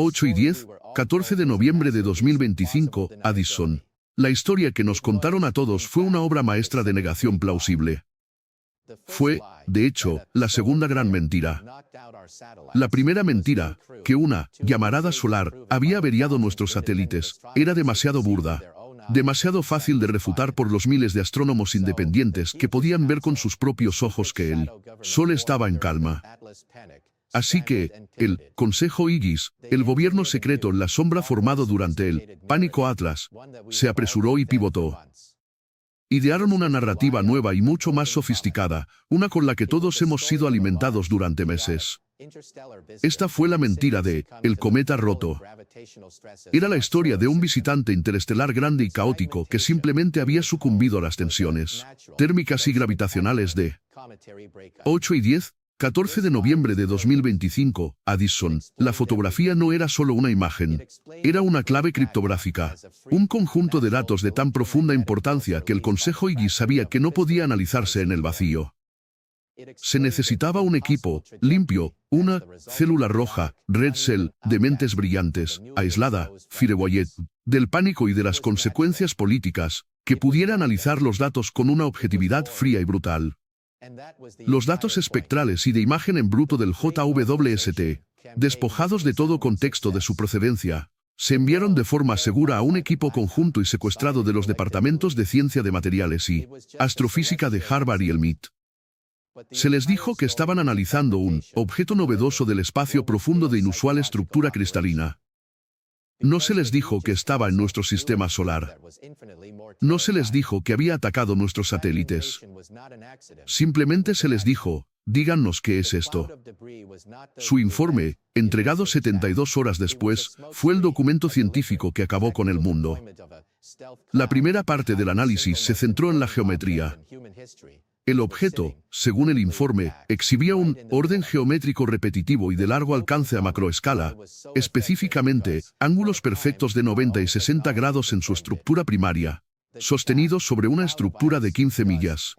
8:10, 14 de noviembre de 2025, Addison. La historia que nos contaron a todos fue una obra maestra de negación plausible. Fue, de hecho, la segunda gran mentira. La primera mentira, que una llamarada solar había averiado nuestros satélites, era demasiado burda, demasiado fácil de refutar por los miles de astrónomos independientes que podían ver con sus propios ojos que el Sol estaba en calma. Así que, el Consejo Iris, el gobierno secreto en la sombra formado durante el Pánico Atlas, se apresuró y pivotó. Idearon una narrativa nueva y mucho más sofisticada, una con la que todos hemos sido alimentados durante meses. Esta fue la mentira de el cometa roto. Era la historia de un visitante interestelar grande y caótico que simplemente había sucumbido a las tensiones térmicas y gravitacionales de 8:10, 14 de noviembre de 2025, Addison. La fotografía no era solo una imagen, era una clave criptográfica, un conjunto de datos de tan profunda importancia que el Consejo Iris sabía que no podía analizarse en el vacío. Se necesitaba un equipo limpio, una célula roja, red cell, de mentes brillantes, aislada, firewallet, del pánico y de las consecuencias políticas, que pudiera analizar los datos con una objetividad fría y brutal. Los datos espectrales y de imagen en bruto del JWST, despojados de todo contexto de su procedencia, se enviaron de forma segura a un equipo conjunto y secuestrado de los departamentos de Ciencia de Materiales y Astrofísica de Harvard y el MIT. Se les dijo que estaban analizando un objeto novedoso del espacio profundo de inusual estructura cristalina. No se les dijo que estaba en nuestro sistema solar. No se les dijo que había atacado nuestros satélites. Simplemente se les dijo, díganos qué es esto. Su informe, entregado 72 horas después, fue el documento científico que acabó con el mundo. La primera parte del análisis se centró en la geometría. El objeto, según el informe, exhibía un orden geométrico repetitivo y de largo alcance a macroescala, específicamente, ángulos perfectos de 90 y 60 grados en su estructura primaria, sostenidos sobre una estructura de 15 millas.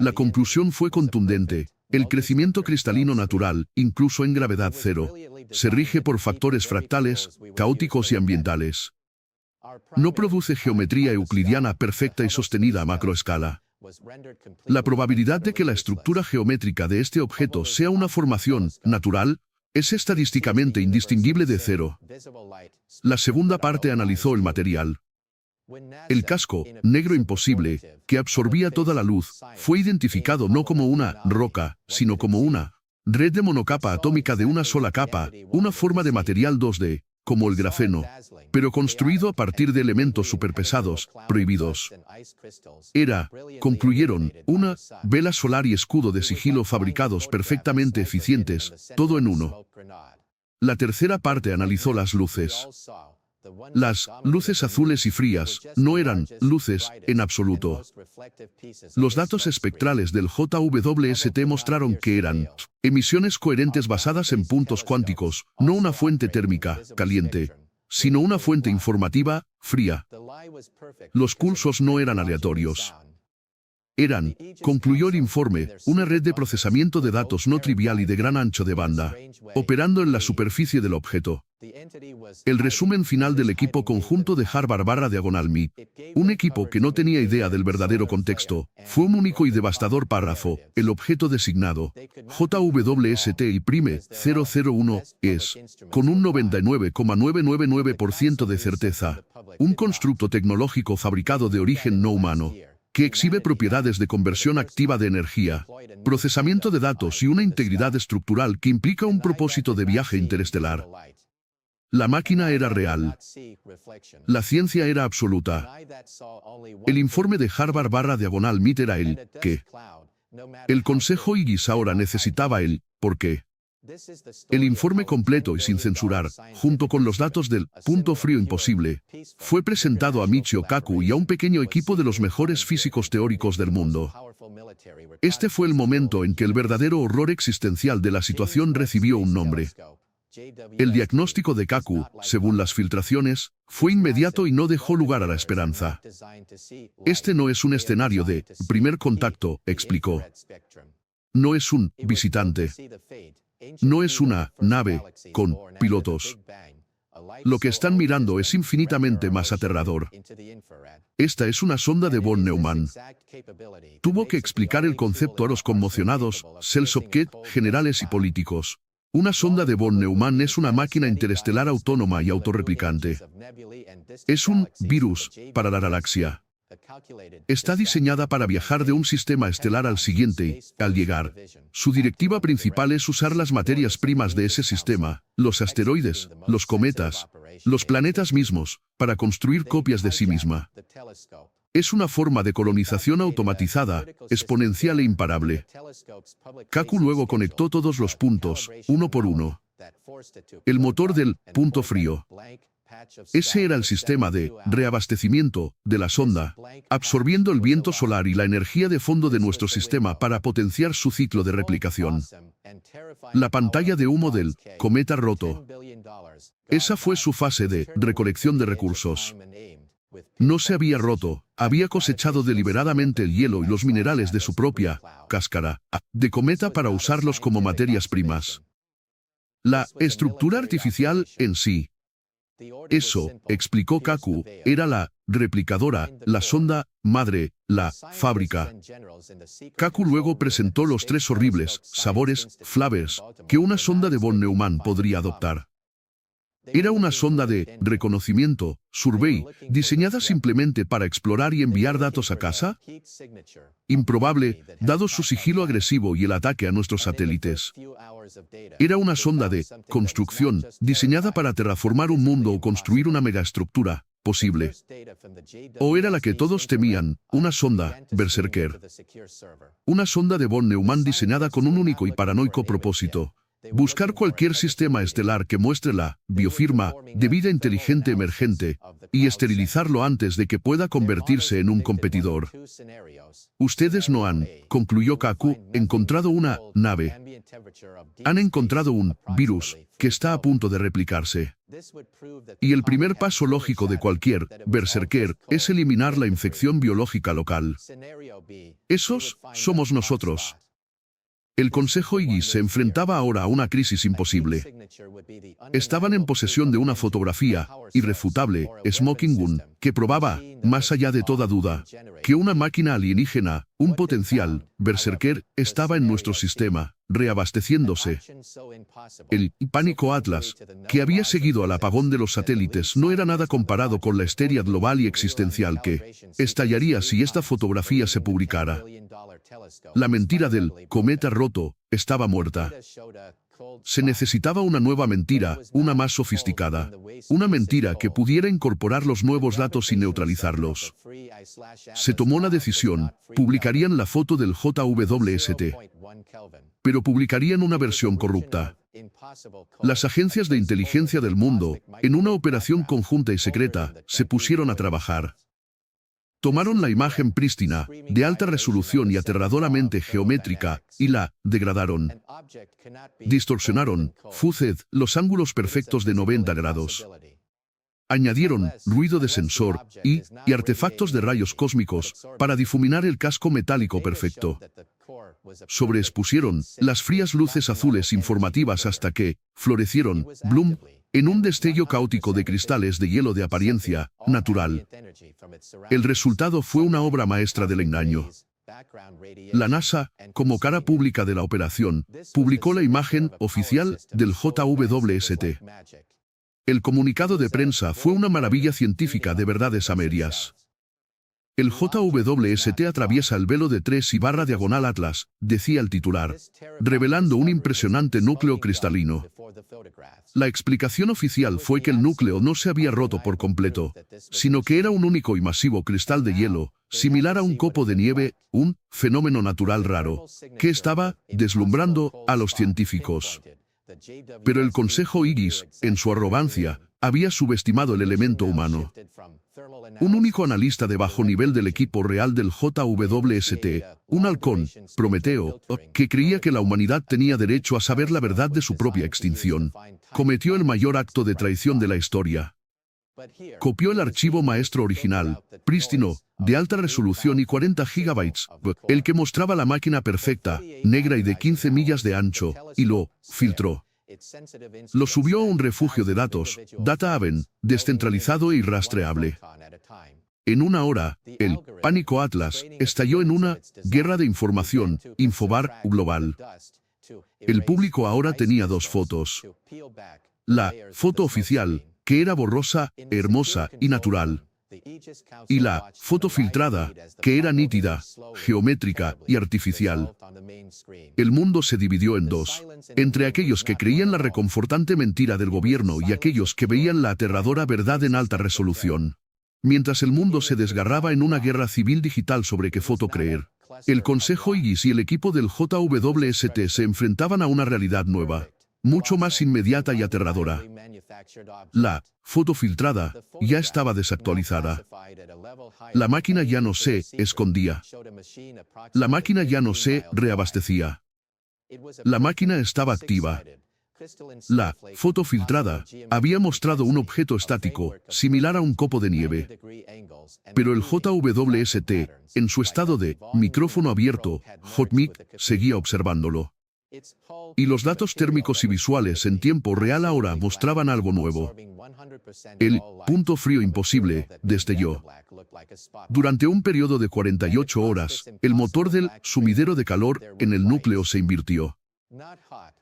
La conclusión fue contundente. El crecimiento cristalino natural, incluso en gravedad cero, se rige por factores fractales, caóticos y ambientales. No produce geometría euclidiana perfecta y sostenida a macroescala. La probabilidad de que la estructura geométrica de este objeto sea una formación natural es estadísticamente indistinguible de cero. La segunda parte analizó el material. El casco, negro imposible, que absorbía toda la luz, fue identificado no como una roca, sino como una red de monocapa atómica de una sola capa, una forma de material 2D, como el grafeno, pero construido a partir de elementos superpesados, prohibidos. Era, concluyeron, una vela solar y escudo de sigilo fabricados perfectamente eficientes, todo en uno. La tercera parte analizó las luces. Las luces azules y frías no eran luces en absoluto. Los datos espectrales del JWST mostraron que eran emisiones coherentes basadas en puntos cuánticos, no una fuente térmica, caliente, sino una fuente informativa, fría. Los pulsos no eran aleatorios. Eran, concluyó el informe, una red de procesamiento de datos no trivial y de gran ancho de banda, operando en la superficie del objeto. El resumen final del equipo conjunto de Harvard/MIT, un equipo que no tenía idea del verdadero contexto, fue un único y devastador párrafo. El objeto designado, JWST-I-001, es, con un 99,999% de certeza, un constructo tecnológico fabricado de origen no humano, que exhibe propiedades de conversión activa de energía, procesamiento de datos y una integridad estructural que implica un propósito de viaje interestelar. La máquina era real. La ciencia era absoluta. El informe de Harvard/MIT era el ¿qué? El Consejo Iris ahora necesitaba el ¿por qué? El informe completo y sin censurar, junto con los datos del punto frío imposible, fue presentado a Michio Kaku y a un pequeño equipo de los mejores físicos teóricos del mundo. Este fue el momento en que el verdadero horror existencial de la situación recibió un nombre. El diagnóstico de Kaku, según las filtraciones, fue inmediato y no dejó lugar a la esperanza. Este no es un escenario de primer contacto, explicó. No es un visitante. No es una nave con pilotos. Lo que están mirando es infinitamente más aterrador. Esta es una sonda de von Neumann. Tuvo que explicar el concepto a los conmocionados, Selsobket, generales y políticos. Una sonda de von Neumann es una máquina interestelar autónoma y autorreplicante. Es un virus para la galaxia. Está diseñada para viajar de un sistema estelar al siguiente y, al llegar, su directiva principal es usar las materias primas de ese sistema, los asteroides, los cometas, los planetas mismos, para construir copias de sí misma. Es una forma de colonización automatizada, exponencial e imparable. Kaku luego conectó todos los puntos, uno por uno. El motor del punto frío. Ese era el sistema de reabastecimiento de la sonda, absorbiendo el viento solar y la energía de fondo de nuestro sistema para potenciar su ciclo de replicación. La pantalla de humo del cometa roto. Esa fue su fase de recolección de recursos. No se había roto, había cosechado deliberadamente el hielo y los minerales de su propia cáscara de cometa para usarlos como materias primas. La estructura artificial en sí. Eso, explicó Kaku, era la replicadora, la sonda madre, la fábrica. Kaku luego presentó los 3 horribles sabores, flavors, que una sonda de von Neumann podría adoptar. Era una sonda de reconocimiento, survey, diseñada simplemente para explorar y enviar datos a casa. Improbable, dado su sigilo agresivo y el ataque a nuestros satélites. Era una sonda de construcción, diseñada para terraformar un mundo o construir una megaestructura posible. O era la que todos temían, una sonda, Berserker. Una sonda de von Neumann diseñada con un único y paranoico propósito. Buscar cualquier sistema estelar que muestre la biofirma de vida inteligente emergente y esterilizarlo antes de que pueda convertirse en un competidor. Ustedes no han, concluyó Kaku, encontrado una nave. Han encontrado un virus que está a punto de replicarse. Y el primer paso lógico de cualquier berserker es eliminar la infección biológica local. Esos somos nosotros. El Consejo Igis se enfrentaba ahora a una crisis imposible. Estaban en posesión de una fotografía irrefutable, Smoking Gun, que probaba, más allá de toda duda, que una máquina alienígena, un potencial berserker, estaba en nuestro sistema, reabasteciéndose. El pánico Atlas, que había seguido al apagón de los satélites, no era nada comparado con la histeria global y existencial que estallaría si esta fotografía se publicara. La mentira del cometa roto estaba muerta. Se necesitaba una nueva mentira, una más sofisticada. Una mentira que pudiera incorporar los nuevos datos y neutralizarlos. Se tomó la decisión, publicarían la foto del JWST. Pero publicarían una versión corrupta. Las agencias de inteligencia del mundo, en una operación conjunta y secreta, se pusieron a trabajar. Tomaron la imagen prístina, de alta resolución y aterradoramente geométrica, y la degradaron. Distorsionaron, fuzed, los ángulos perfectos de 90 grados. Añadieron ruido de sensor y artefactos de rayos cósmicos para difuminar el casco metálico perfecto. Sobreexpusieron las frías luces azules informativas hasta que florecieron, Bloom, en un destello caótico de cristales de hielo de apariencia natural. El resultado fue una obra maestra del engaño. La NASA, como cara pública de la operación, publicó la imagen oficial del JWST. El comunicado de prensa fue una maravilla científica de verdades a medias. El JWST atraviesa el velo de 3/diagonal Atlas, decía el titular, revelando un impresionante núcleo cristalino. La explicación oficial fue que el núcleo no se había roto por completo, sino que era un único y masivo cristal de hielo, similar a un copo de nieve, un fenómeno natural raro, que estaba deslumbrando a los científicos. Pero el Consejo Igis, en su arrogancia, había subestimado el elemento humano. Un único analista de bajo nivel del equipo real del JWST, un halcón, Prometeo, que creía que la humanidad tenía derecho a saber la verdad de su propia extinción, cometió el mayor acto de traición de la historia. Copió el archivo maestro original, prístino, de alta resolución y 40 gigabytes, el que mostraba la máquina perfecta, negra y de 15 millas de ancho, y lo filtró. Lo subió a un refugio de datos, DataHaven, descentralizado e irrastreable. En una hora, el Pánico Atlas estalló en una guerra de información, Infobar global. El público ahora tenía dos fotos. La foto oficial, que era borrosa, hermosa y natural. Y la foto filtrada, que era nítida, geométrica y artificial. El mundo se dividió en dos, entre aquellos que creían la reconfortante mentira del gobierno y aquellos que veían la aterradora verdad en alta resolución. Mientras el mundo se desgarraba en una guerra civil digital sobre qué foto creer, el Consejo IGIS y el equipo del JWST se enfrentaban a una realidad nueva, mucho más inmediata y aterradora. La foto filtrada ya estaba desactualizada. La máquina ya no se escondía. La máquina ya no se reabastecía. La máquina estaba activa. La foto filtrada había mostrado un objeto estático, similar a un copo de nieve. Pero el JWST, en su estado de micrófono abierto, HotMic, seguía observándolo. Y los datos térmicos y visuales en tiempo real ahora mostraban algo nuevo. El punto frío imposible destelló. Durante un periodo de 48 horas, el motor del sumidero de calor en el núcleo se invirtió.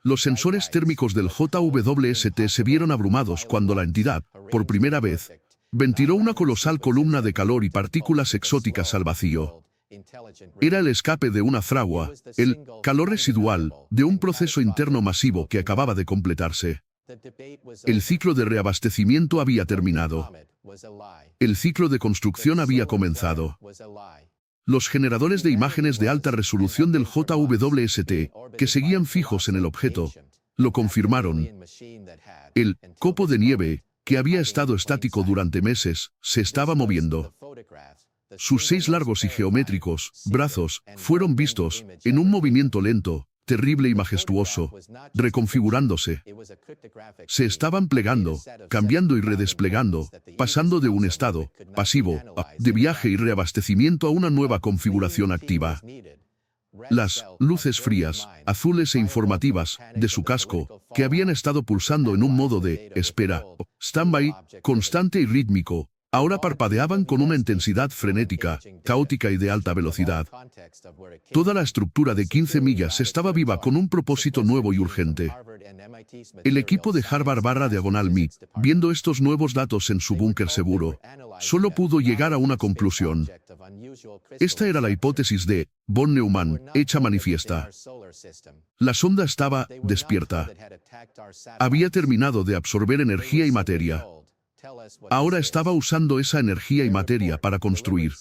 Los sensores térmicos del JWST se vieron abrumados cuando la entidad, por primera vez, ventiló una colosal columna de calor y partículas exóticas al vacío. Era el escape de una fragua, el calor residual de un proceso interno masivo que acababa de completarse. El ciclo de reabastecimiento había terminado. El ciclo de construcción había comenzado. Los generadores de imágenes de alta resolución del JWST, que seguían fijos en el objeto, lo confirmaron. El copo de nieve, que había estado estático durante meses, se estaba moviendo. Sus 6 largos y geométricos brazos fueron vistos en un movimiento lento, terrible y majestuoso, reconfigurándose. Se estaban plegando, cambiando y redesplegando, pasando de un estado pasivo de viaje y reabastecimiento a una nueva configuración activa. Las luces frías, azules e informativas, de su casco, que habían estado pulsando en un modo de espera, stand-by, constante y rítmico, ahora parpadeaban con una intensidad frenética, caótica y de alta velocidad. Toda la estructura de 15 millas estaba viva con un propósito nuevo y urgente. El equipo de Harvard/MIT, viendo estos nuevos datos en su búnker seguro, solo pudo llegar a una conclusión. Esta era la hipótesis de von Neumann, hecha manifiesta. La sonda estaba despierta. Había terminado de absorber energía y materia. Ahora estaba usando esa energía y materia para construir.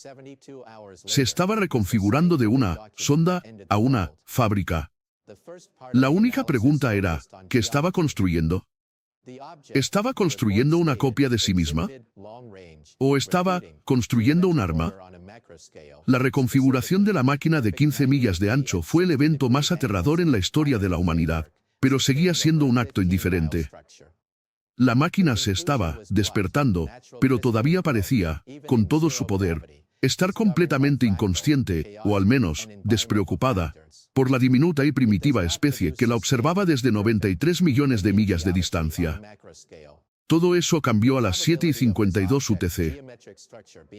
Se estaba reconfigurando de una sonda a una fábrica. La única pregunta era, ¿qué estaba construyendo? ¿Estaba construyendo una copia de sí misma? ¿O estaba construyendo un arma? La reconfiguración de la máquina de 15 millas de ancho fue el evento más aterrador en la historia de la humanidad, pero seguía siendo un acto indiferente. La máquina se estaba despertando, pero todavía parecía, con todo su poder, estar completamente inconsciente, o al menos, despreocupada, por la diminuta y primitiva especie que la observaba desde 93 millones de millas de distancia. Todo eso cambió a las 7:52 UTC.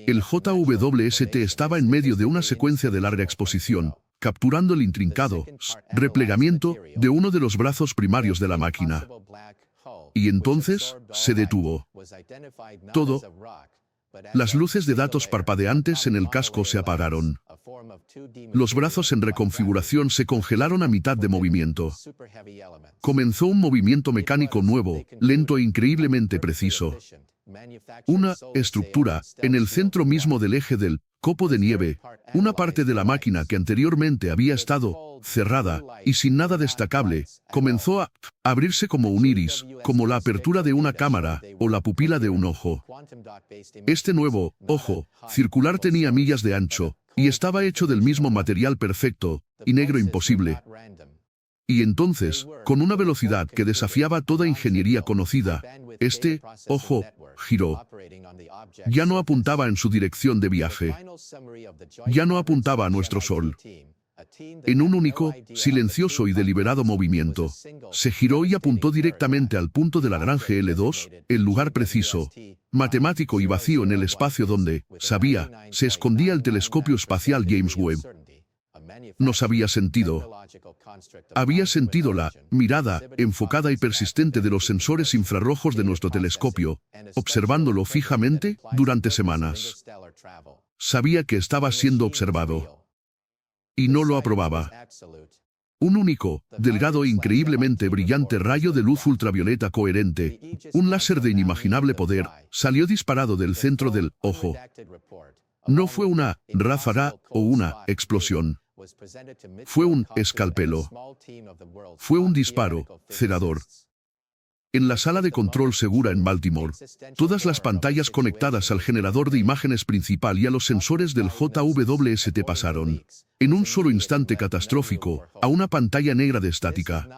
El JWST estaba en medio de una secuencia de larga exposición, capturando el intrincado replegamiento de uno de los brazos primarios de la máquina. Y entonces, se detuvo. Todo. Las luces de datos parpadeantes en el casco se apagaron. Los brazos en reconfiguración se congelaron a mitad de movimiento. Comenzó un movimiento mecánico nuevo, lento e increíblemente preciso. Una estructura, en el centro mismo del eje del copo de nieve, una parte de la máquina que anteriormente había estado cerrada y sin nada destacable, comenzó a abrirse como un iris, como la apertura de una cámara o la pupila de un ojo. Este nuevo ojo circular tenía millas de ancho y estaba hecho del mismo material perfecto y negro imposible. Y entonces, con una velocidad que desafiaba toda ingeniería conocida, este ojo giró. Ya no apuntaba en su dirección de viaje. Ya no apuntaba a nuestro sol. En un único, silencioso y deliberado movimiento, se giró y apuntó directamente al punto de Lagrange L2, el lugar preciso, matemático y vacío en el espacio donde, sabía, se escondía el telescopio espacial James Webb. Nos había sentido. Había sentido la mirada enfocada y persistente de los sensores infrarrojos de nuestro telescopio, observándolo fijamente durante semanas. Sabía que estaba siendo observado. Y no lo aprobaba. Un único, delgado e increíblemente brillante rayo de luz ultravioleta coherente, un láser de inimaginable poder, salió disparado del centro del ojo. No fue una ráfaga o una explosión. Fue un escalpelo. Fue un disparo cegador. En la sala de control segura en Baltimore, todas las pantallas conectadas al generador de imágenes principal y a los sensores del JWST pasaron, en un solo instante catastrófico, a una pantalla negra de estática.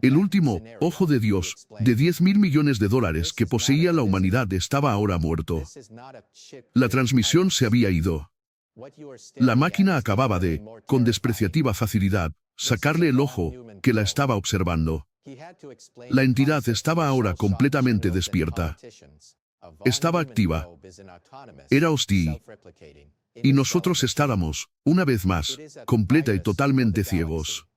El último ojo de Dios, de $10.000 millones que poseía la humanidad, estaba ahora muerto. La transmisión se había ido. La máquina acababa de, con despreciativa facilidad, sacarle el ojo que la estaba observando. La entidad estaba ahora completamente despierta. Estaba activa. Era hostil. Y nosotros estábamos, una vez más, completa y totalmente ciegos.